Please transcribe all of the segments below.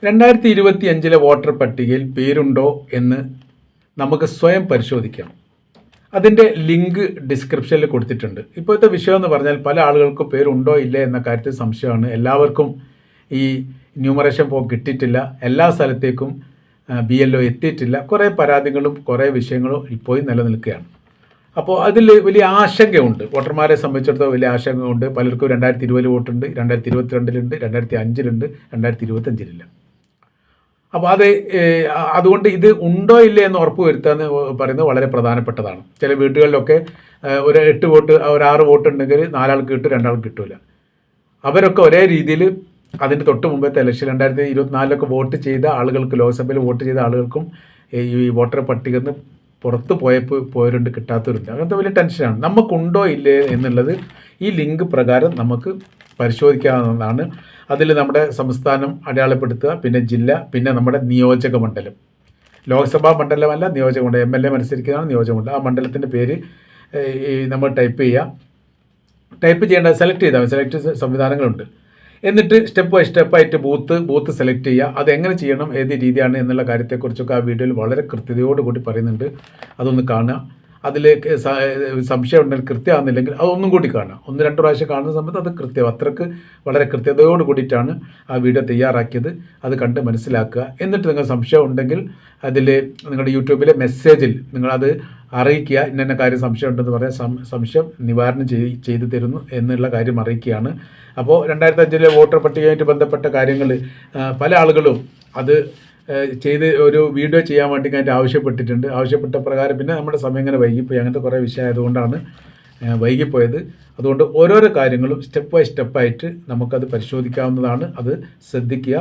2025 voter പട്ടികയിൽ പേരുണ്ടോ എന്ന് നമുക്ക് സ്വയം പരിശോധിക്കാം. അതിൻ്റെ ലിങ്ക് ഡിസ്ക്രിപ്ഷനിൽ കൊടുത്തിട്ടുണ്ട്. ഇപ്പോഴത്തെ വിഷയം എന്ന് പറഞ്ഞാൽ പല ആളുകൾക്കും പേരുണ്ടോ ഇല്ലേ എന്ന കാര്യത്തിൽ സംശയമാണ്. എല്ലാവർക്കും ഈ ന്യൂമറേഷൻ ഫോം കിട്ടിയിട്ടില്ല, എല്ലാ സ്ഥലത്തേക്കും BLO എത്തിയിട്ടില്ല. കുറേ പരാതികളും കുറേ വിഷയങ്ങളും ഇപ്പോഴും നിലനിൽക്കുകയാണ്. അപ്പോൾ അതിൽ വലിയ ആശങ്കയുണ്ട്. വോട്ടർമാരെ സംബന്ധിച്ചിടത്തോളം വലിയ ആശങ്കയുണ്ട്. പലർക്കും 2020 വോട്ടുണ്ട്, 2022 2005 2025 അപ്പോൾ അതുകൊണ്ട് ഇത് ഉണ്ടോ ഇല്ലേ എന്ന് ഉറപ്പ് വരുത്തുക എന്ന് പറയുന്നത് വളരെ പ്രധാനപ്പെട്ടതാണ്. ചില വീടുകളിലൊക്കെ ഒരു 8 വോട്ട്, ഒരു 6 വോട്ട് ഉണ്ടെങ്കിൽ 4 ആൾക്ക് കിട്ടും, 2 ആൾക്ക് കിട്ടില്ല. അവരൊക്കെ ഒരേ രീതിയിൽ അതിൻ്റെ തൊട്ട് മുമ്പത്തെ ഇലക്ഷൻ 2024 വോട്ട് ചെയ്ത ആളുകൾക്ക്, ലോക്സഭയിൽ വോട്ട് ചെയ്ത ആളുകൾക്കും ഈ വോട്ടർ പട്ടികയിൽ നിന്ന് പുറത്ത് പോയവരുണ്ട്, കിട്ടാത്തവരുണ്ട്. അങ്ങനത്തെ വലിയ ടെൻഷനാണ്. നമുക്കുണ്ടോ ഇല്ലേ എന്നുള്ളത് ഈ ലിങ്ക് പ്രകാരം നമുക്ക് പരിശോധിക്കാവുന്നതാണ്. അതിൽ നമ്മുടെ സംസ്ഥാനം അടയാളപ്പെടുത്തുക, പിന്നെ ജില്ല, പിന്നെ നമ്മുടെ നിയോജക മണ്ഡലം. ലോക്സഭാ മണ്ഡലമല്ല, നിയോജക മണ്ഡലം. MLA മത്സരിക്കുന്നതാണ് നിയോജക മണ്ഡലം. ആ മണ്ഡലത്തിൻ്റെ പേര് നമ്മൾ ടൈപ്പ് ചെയ്യേണ്ടത് സെലക്ട് ചെയ്താൽ സെലക്ട് സംവിധാനങ്ങളുണ്ട്. എന്നിട്ട് സ്റ്റെപ്പ് ബൈ സ്റ്റെപ്പായിട്ട് ബൂത്ത് സെലക്ട് ചെയ്യുക. അതെങ്ങനെ ചെയ്യണം, ഏത് രീതിയാണ് എന്നുള്ള കാര്യത്തെക്കുറിച്ചൊക്കെ ആ വീഡിയോയിൽ വളരെ കൃത്യതയോടുകൂടി പറയുന്നുണ്ട്. അതൊന്ന് കാണുക. അതിൽ സംശയം ഉണ്ടെങ്കിൽ, കൃത്യമാകുന്നില്ലെങ്കിൽ അതൊന്നും കൂടി കാണുക. 1-2 പ്രാവശ്യം കാണുന്ന സമയത്ത് അത് അത്രക്ക് വളരെ കൃത്യതയോട് കൂടിയിട്ടാണ് ആ വീഡിയോ തയ്യാറാക്കിയത്. അത് കണ്ട് മനസ്സിലാക്കുക. എന്നിട്ട് നിങ്ങൾ സംശയം ഉണ്ടെങ്കിൽ അതിൽ നിങ്ങളുടെ യൂട്യൂബിലെ മെസ്സേജിൽ നിങ്ങളത് അറിയിക്കുക. ഇന്ന കാര്യം സംശയം ഉണ്ടെന്ന് പറയാൻ സംശയം നിവാരണം ചെയ്തു തരുന്നു എന്നുള്ള കാര്യം അറിയിക്കുകയാണ്. അപ്പോൾ 2005 വോട്ടർ പട്ടികയുമായിട്ട് ബന്ധപ്പെട്ട കാര്യങ്ങൾ പല ആളുകളും അത് ചെയ്ത് ഒരു വീഡിയോ ചെയ്യാൻ വേണ്ടി കഴിഞ്ഞിട്ട് ആവശ്യപ്പെട്ട പ്രകാരം പിന്നെ നമ്മുടെ സമയം ഇങ്ങനെ വൈകിപ്പോയി. അങ്ങനത്തെ കുറേ വിഷയം ആയതുകൊണ്ടാണ് വൈകിപ്പോയത്. അതുകൊണ്ട് ഓരോരോ കാര്യങ്ങളും സ്റ്റെപ്പ് ബൈ സ്റ്റെപ്പായിട്ട് നമുക്കത് പരിശോധിക്കാവുന്നതാണ്. അത് ശ്രദ്ധിക്കുക.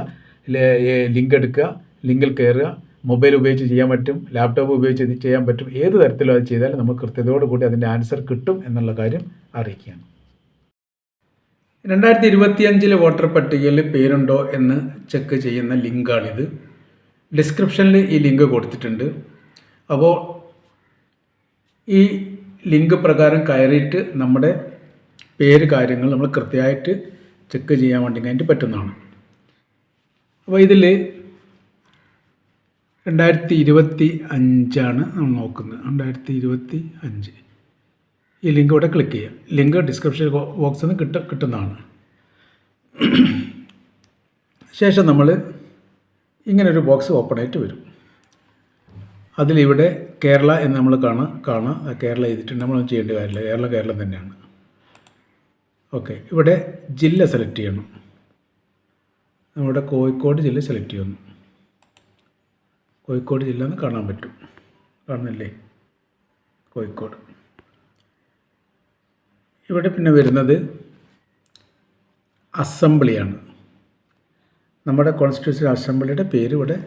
ലിങ്ക് എടുക്കുക, ലിങ്കിൽ കയറുക. മൊബൈൽ ഉപയോഗിച്ച് ചെയ്യാൻ പറ്റും, ലാപ്ടോപ്പ് ഉപയോഗിച്ച് ചെയ്യാൻ പറ്റും. ഏത് തരത്തിലും അത് ചെയ്താൽ നമുക്ക് കൃത്യതയോടുകൂടി അതിൻ്റെ ആൻസർ കിട്ടും എന്നുള്ള കാര്യം അറിയിക്കുകയാണ്. 2025 വോട്ടർ പട്ടികയിൽ പേരുണ്ടോ എന്ന് ചെക്ക് ചെയ്യുന്ന ലിങ്കാണിത്. ഡിസ്ക്രിപ്ഷനിൽ ഈ ലിങ്ക് കൊടുത്തിട്ടുണ്ട്. അപ്പോൾ ഈ ലിങ്ക് പ്രകാരം കയറിയിട്ട് നമ്മുടെ പേര് കാര്യങ്ങൾ നമ്മൾ കൃത്യമായിട്ട് ചെക്ക് ചെയ്യാൻ വേണ്ടി കഴിഞ്ഞിട്ട് പറ്റുന്നതാണ്. അപ്പോൾ ഇതിൽ 2025 നമ്മൾ നോക്കുന്നത്. 2025 ഈ ലിങ്ക് ഇവിടെ ക്ലിക്ക് ചെയ്യുക. ലിങ്ക് ഡിസ്ക്രിപ്ഷൻ ബോക്സിൽ നിന്ന് കിട്ടുന്നതാണ്. ശേഷം നമ്മൾ ഇങ്ങനൊരു ബോക്സ് ഓപ്പൺ ആയിട്ട് വരും. അതിലിവിടെ കേരള എന്ന് നമ്മൾ കാണാം. കേരള എഴുതിയിട്ടുണ്ട്. നമ്മൾ ചെയ്യേണ്ട കാര്യമില്ല. കേരളം തന്നെയാണ്. ഓക്കെ, ഇവിടെ ജില്ല സെലക്ട് ചെയ്യണം. നമ്മുടെ കോഴിക്കോട് ജില്ല സെലക്ട് ചെയ്യുന്നു. കോഴിക്കോട് ജില്ല എന്ന് കാണാൻ പറ്റും. കാണുന്നില്ലേ? കോഴിക്കോട്. ഇവിടെ പിന്നെ വരുന്നത് അസംബ്ലിയാണ്. നമ്മുടെ കോൺസ്റ്റിറ്റ്യൂഷൻ അസംബ്ലിയുടെ പേര് ഇവിടെ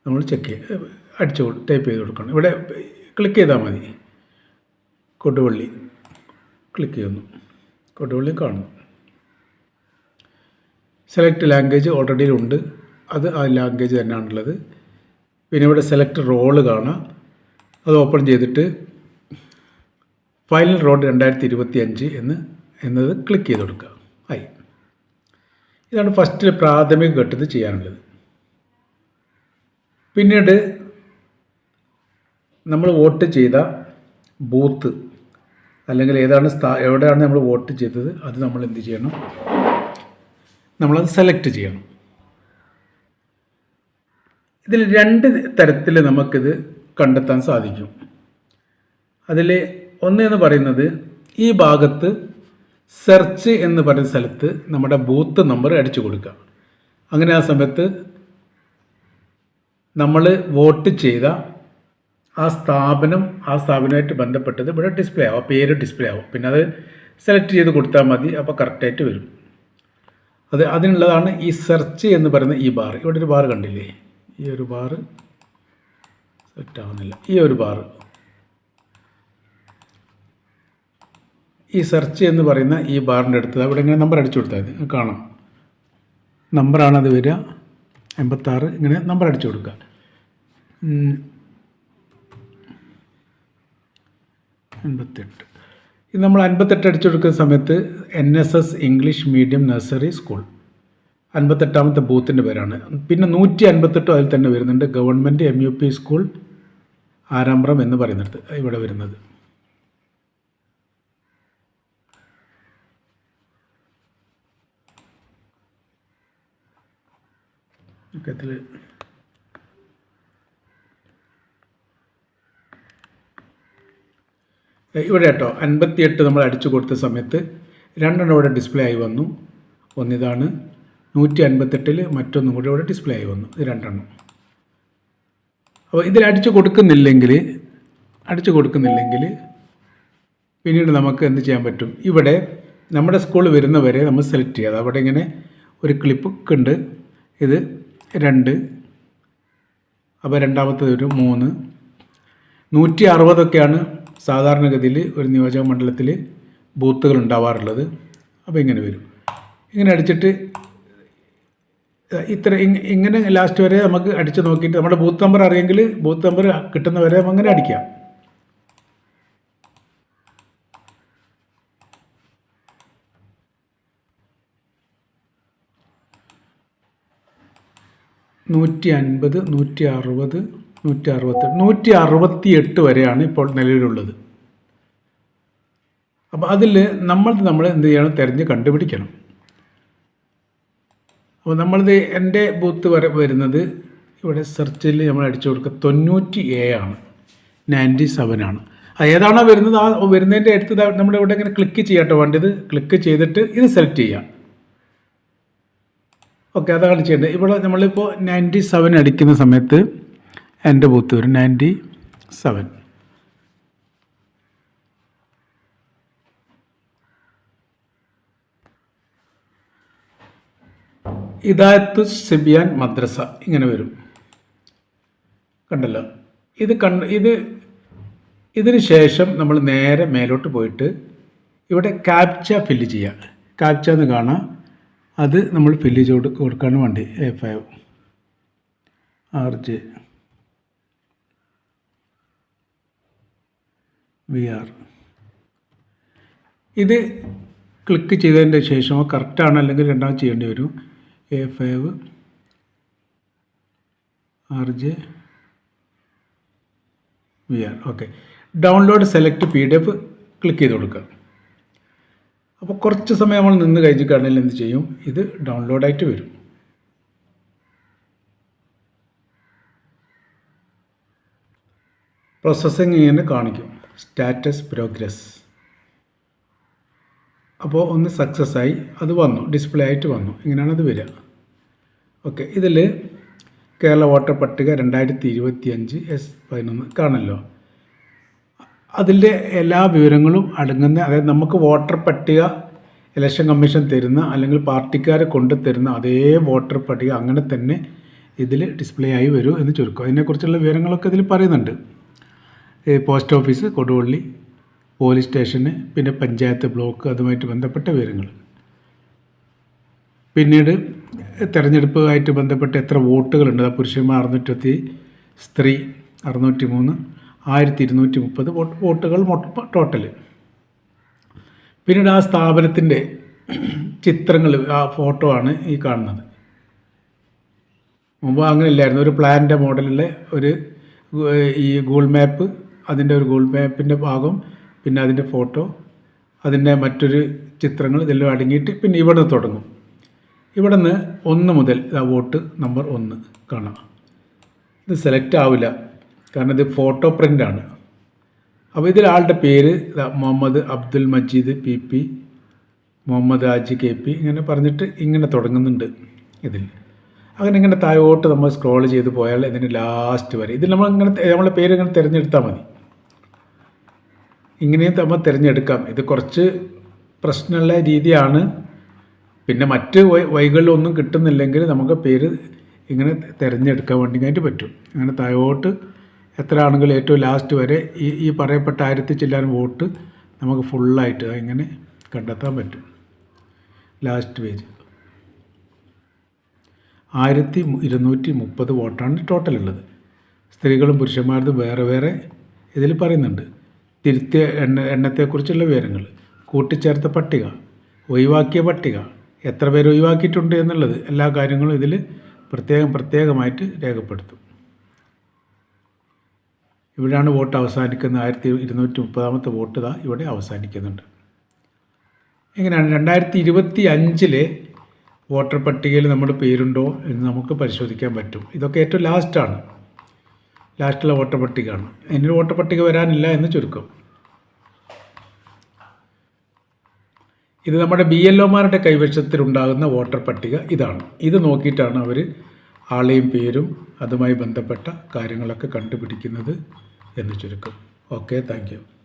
നമ്മൾ ടൈപ്പ് ചെയ്ത് കൊടുക്കണം. ഇവിടെ ക്ലിക്ക് ചെയ്താൽ മതി. കൊടുവള്ളി ക്ലിക്ക് ചെയ്യുന്നു. കൊടുവള്ളി കാണുന്നു. സെലക്ട് ലാംഗ്വേജ് ഓൾറെഡി ഉണ്ട്. അത് ആ ലാംഗ്വേജ് തന്നെയാണുള്ളത്. പിന്നെ ഇവിടെ സെലക്ട് റോള് കാണാം. അത് ഓപ്പൺ ചെയ്തിട്ട് ഫൈനൽ റോഡ് 2025 എന്നത് ക്ലിക്ക് ചെയ്ത് കൊടുക്കുക. ആയി. ഇതാണ് ഫസ്റ്റിൽ പ്രാഥമിക ഘട്ടത്തിൽ ചെയ്യാനുള്ളത്. പിന്നീട് നമ്മൾ വോട്ട് ചെയ്ത ബൂത്ത് അല്ലെങ്കിൽ എവിടെയാണ് നമ്മൾ വോട്ട് ചെയ്തത് അത് നമ്മൾ എന്ത് ചെയ്യണം? നമ്മളത് സെലക്ട് ചെയ്യണം. ഇതിൽ 2 തരത്തിൽ നമുക്കിത് കണ്ടെത്താൻ സാധിക്കും. അതിൽ എന്ന് പറയുന്നത് ഈ ഭാഗത്ത് സെർച്ച് എന്ന് പറയുന്ന സ്ഥലത്ത് നമ്മുടെ ബൂത്ത് നമ്പർ അടിച്ചു കൊടുക്കുക. അങ്ങനെ ആ സമയത്ത് നമ്മൾ വോട്ട് ചെയ്ത ആ സ്ഥാപനമായിട്ട് ബന്ധപ്പെട്ടത് ഇവിടെ ഡിസ്പ്ലേ ആവും. ആ പേര് ഡിസ്പ്ലേ ആവും. പിന്നെ അത് സെലക്ട് ചെയ്ത് കൊടുത്താൽ മതി. അപ്പോൾ കറക്റ്റായിട്ട് വരും. അതിനുള്ളതാണ് ഈ സെർച്ച് എന്ന് പറയുന്ന ഈ ബാർ. ഇവിടെ ഒരു ബാർ കണ്ടില്ലേ? ഈ ഒരു ബാർ സെലക്ട് ആവുന്നില്ല. ഈ ഒരു ബാർ, ഈ സെർച്ച് എന്ന് പറയുന്ന ഈ ബാറിൻ്റെ അടുത്ത് അവിടെ ഇങ്ങനെ നമ്പർ അടിച്ചു കൊടുത്താൽ മതി. കാണാം, നമ്പറാണത് വരിക. 86 ഇങ്ങനെ നമ്പർ അടിച്ചു കൊടുക്കുക. 58. ഇത് നമ്മൾ 58 അടിച്ചു കൊടുക്കുന്ന സമയത്ത് NSS English medium nursery school 58ാമത്തെ ബൂത്തിൻ്റെ പേരാണ്. പിന്നെ 158 അതിൽ തന്നെ വരുന്നുണ്ട്, ഗവൺമെൻറ് MUP സ്കൂൾ ആരാമ്പ്രം എന്ന് പറയുന്നത് ഇവിടെ വരുന്നത്. ഇതിൽ ഇവിടെ കേട്ടോ 58 നമ്മൾ അടിച്ചു കൊടുത്ത സമയത്ത് 2 ഇവിടെ ഡിസ്പ്ലേ ആയി വന്നു. ഒന്നിതാണ് 158 മറ്റൊന്നും കൂടി ഇവിടെ ഡിസ്പ്ലേ ആയി വന്നു. ഇത് 2. അപ്പോൾ ഇതിൽ അടിച്ചു കൊടുക്കുന്നില്ലെങ്കിൽ പിന്നീട് നമുക്ക് എന്ത് ചെയ്യാൻ പറ്റും, ഇവിടെ നമ്മുടെ സ്കൂൾ വരുന്നവരെ നമ്മൾ സെലക്ട് ചെയ്യാം. അവിടെ ഇങ്ങനെ ഒരു ക്ലിപ്പ് ഉണ്ട്. ഇത് 2, അപ്പോൾ രണ്ടാമത്തേത് ഒരു 3. 160 സാധാരണഗതിയിൽ ഒരു നിയോജക മണ്ഡലത്തിൽ ബൂത്തുകൾ ഉണ്ടാവാറുള്ളത്. അപ്പോൾ ഇങ്ങനെ വരും. ഇങ്ങനെ അടിച്ചിട്ട് ഇങ്ങനെ ലാസ്റ്റ് വരെ നമുക്ക് അടിച്ച് നോക്കിയിട്ട് നമ്മുടെ ബൂത്ത് നമ്പർ അറിയെങ്കിൽ ബൂത്ത് നമ്പർ കിട്ടുന്നവരെ നമുക്ക് അങ്ങനെ അടിക്കാം. നൂറ്റി 160, 168 വരെയാണ് ഇപ്പോൾ നിലവിലുള്ളത്. അപ്പോൾ അതിൽ നമ്മൾ എന്ത് ചെയ്യണം, തിരഞ്ഞ് കണ്ടുപിടിക്കണം. അപ്പോൾ എൻ്റെ ബൂത്ത് വരുന്നത് ഇവിടെ സെർച്ചിൽ നമ്മൾ അടിച്ചു കൊടുക്കുക 90A ആണ്, 97 ആണ്. ഏതാണോ വരുന്നത് ആ വരുന്നതിൻ്റെ അടുത്ത് നമ്മുടെ ഇവിടെ ഇങ്ങനെ ക്ലിക്ക് ചെയ്യാട്ടോ വേണ്ടത്. ക്ലിക്ക് ചെയ്തിട്ട് ഇത് സെലക്ട് ചെയ്യാം. ഓക്കെ, അതാണ് ചെയ്യേണ്ടത്. ഇവിടെ നമ്മളിപ്പോൾ 97 അടിക്കുന്ന സമയത്ത് എൻ്റെ ബൂത്ത് വരും 97. ഹിദായത്തു സിബിയാൻ മദ്രസ ഇങ്ങനെ വരും, കണ്ടല്ലോ. ഇതിന് ശേഷം നമ്മൾ നേരെ മേലോട്ട് പോയിട്ട് ഇവിടെ ക്യാപ്ച ഫില്ല് ചെയ്യുക. ക്യാപ്ച എന്ന് കാണാം, അത് നമ്മൾ ഫില്ല് ചെയ്ത് കൊടുക്കാണ് വേണ്ടി. A5 RJ VR ഇത് ക്ലിക്ക് ചെയ്തതിൻ്റെ ശേഷം കറക്റ്റാണ് അല്ലെങ്കിൽ രണ്ടാമത് ചെയ്യേണ്ടി വരും. A5 RJ VR. Okay, download select PDF click ചെയ്ത് കൊടുക്കുക. അപ്പോൾ കുറച്ച് സമയം നമ്മൾ നിന്ന് കഴിഞ്ഞിട്ടാണെങ്കിൽ എന്ത് ചെയ്യും, ഇത് ഡൗൺലോഡായിട്ട് വരും. പ്രോസസ്സിങ് ഇങ്ങനെ കാണിക്കും, സ്റ്റാറ്റസ് പ്രോഗ്രസ്. അപ്പോൾ ഒന്ന് സക്സസ് ആയി, അത് വന്നു, ഡിസ്പ്ലേ ആയിട്ട് വന്നു. ഇങ്ങനെയാണ് അത് വരിക. ഓക്കെ, ഇതിൽ കേരള വോട്ടർ പട്ടിക 2025 S11 കാണല്ലോ. അതിൻ്റെ എല്ലാ വിവരങ്ങളും അടങ്ങുന്ന, അതായത് നമുക്ക് വോട്ടർ പട്ടിക ഇലക്ഷൻ കമ്മീഷൻ തരുന്ന അല്ലെങ്കിൽ പാർട്ടിക്കാരെ കൊണ്ട് തരുന്ന അതേ വോട്ടർ പട്ടിക അങ്ങനെ തന്നെ ഇതിൽ ഡിസ്പ്ലേ ആയി വരും എന്ന് ചുരുക്കം. അതിനെക്കുറിച്ചുള്ള വിവരങ്ങളൊക്കെ ഇതിൽ പറയുന്നുണ്ട്. പോസ്റ്റ് ഓഫീസ്, കൊടുവള്ളി, പോലീസ് സ്റ്റേഷന്, പിന്നെ പഞ്ചായത്ത്, ബ്ലോക്ക്, അതുമായിട്ട് ബന്ധപ്പെട്ട വിവരങ്ങൾ. പിന്നീട് തെരഞ്ഞെടുപ്പുമായിട്ട് ബന്ധപ്പെട്ട് എത്ര വോട്ടുകളുണ്ട്, പുരുഷന്മാർ 620, സ്ത്രീ 603, 1230 വോട്ടുകൾ ടോട്ടൽ. പിന്നീട് ആ സ്ഥാപനത്തിൻ്റെ ചിത്രങ്ങൾ, ആ ഫോട്ടോ ആണ് ഈ കാണുന്നത്. മുമ്പ് അങ്ങനെ ഇല്ലായിരുന്നു, ഒരു പ്ലാനിൻ്റെ മോഡലുള്ള ഒരു ഈ ഗൂഗിൾ മാപ്പ്, അതിൻ്റെ ഒരു ഗൂഗിൾ മാപ്പിൻ്റെ ഭാഗം, പിന്നെ അതിൻ്റെ ഫോട്ടോ, അതിൻ്റെ മറ്റൊരു ചിത്രങ്ങൾ ഇതെല്ലാം അടങ്ങിയിട്ട് പിന്നെ ഇവിടെ നിന്ന് തുടങ്ങും. ഇവിടെ നിന്ന് 1 മുതൽ വോട്ട് നമ്പർ 1 കാണാം. ഇത് സെലക്ട് ആവില്ല, കാരണം ഇത് ഫോട്ടോ പ്രിൻ്റാണ്. അപ്പോൾ ഇതിൽ ആളുടെ പേര് മുഹമ്മദ് അബ്ദുൽ മജീദ് PP, മുഹമ്മദ് ഹാജി KP ഇങ്ങനെ പറഞ്ഞിട്ട് ഇങ്ങനെ തുടങ്ങുന്നുണ്ട് ഇതിൽ. അങ്ങനെ ഇങ്ങനെ താഴോട്ട് നമ്മൾ സ്ക്രോൾ ചെയ്ത് പോയാൽ ഇതിന് ലാസ്റ്റ് വരെ ഇതിൽ നമ്മളെ പേര് ഇങ്ങനെ തിരഞ്ഞെടുത്താൽ മതി. ഇങ്ങനെയും നമ്മൾ തിരഞ്ഞെടുക്കാം. ഇത് കുറച്ച് പ്രശ്നമുള്ള രീതിയാണ്. പിന്നെ മറ്റ് വഴികളിലൊന്നും കിട്ടുന്നില്ലെങ്കിൽ നമുക്ക് പേര് ഇങ്ങനെ തിരഞ്ഞെടുക്കാൻ വേണ്ടിയിട്ട് പറ്റും. അങ്ങനെ താഴോട്ട് എത്ര ആണെങ്കിലും ഏറ്റവും ലാസ്റ്റ് വരെ ഈ പറയപ്പെട്ട 1000 ചില്ലാനും വോട്ട് നമുക്ക് ഫുള്ളായിട്ട് ഇങ്ങനെ കണ്ടെത്താൻ പറ്റും. ലാസ്റ്റ് പേജ് 1230 വോട്ടാണ് ടോട്ടലുള്ളത്. സ്ത്രീകളും പുരുഷന്മാരും വേറെ വേറെ ഇതിൽ പറയുന്നുണ്ട്. തിരുത്തിയ എണ്ണത്തെക്കുറിച്ചുള്ള വിവരങ്ങൾ, കൂട്ടിച്ചേർത്ത പട്ടിക, ഒഴിവാക്കിയ പട്ടിക, എത്ര പേര് ഒഴിവാക്കിയിട്ടുണ്ട് എന്നുള്ളത് എല്ലാ കാര്യങ്ങളും ഇതിൽ പ്രത്യേകമായിട്ട് രേഖപ്പെടുത്തും. ഇവിടെയാണ് വോട്ട് അവസാനിക്കുന്നത്. 1230 വോട്ട് ഇവിടെ അവസാനിക്കുന്നുണ്ട്. എങ്ങനെയാണ് 2025 വോട്ടർ പട്ടികയിൽ നമ്മുടെ പേരുണ്ടോ എന്ന് നമുക്ക് പരിശോധിക്കാൻ പറ്റും. ഇതൊക്കെ ഏറ്റവും ലാസ്റ്റുള്ള വോട്ടർ പട്ടികയാണ്. അതിനൊരു വോട്ടർ പട്ടിക വരാനില്ല എന്ന് ചുരുക്കം. ഇത് നമ്മുടെ BLOമാരുടെ കൈവശത്തിലുണ്ടാകുന്ന വോട്ടർ പട്ടിക ഇതാണ്. ഇത് നോക്കിയിട്ടാണ് അവർ ആളെയും പേരും അതുമായി ബന്ധപ്പെട്ട കാര്യങ്ങളൊക്കെ കണ്ടുപിടിക്കുന്നത് എന്ന് ചുരുക്കം. Okay, thank you.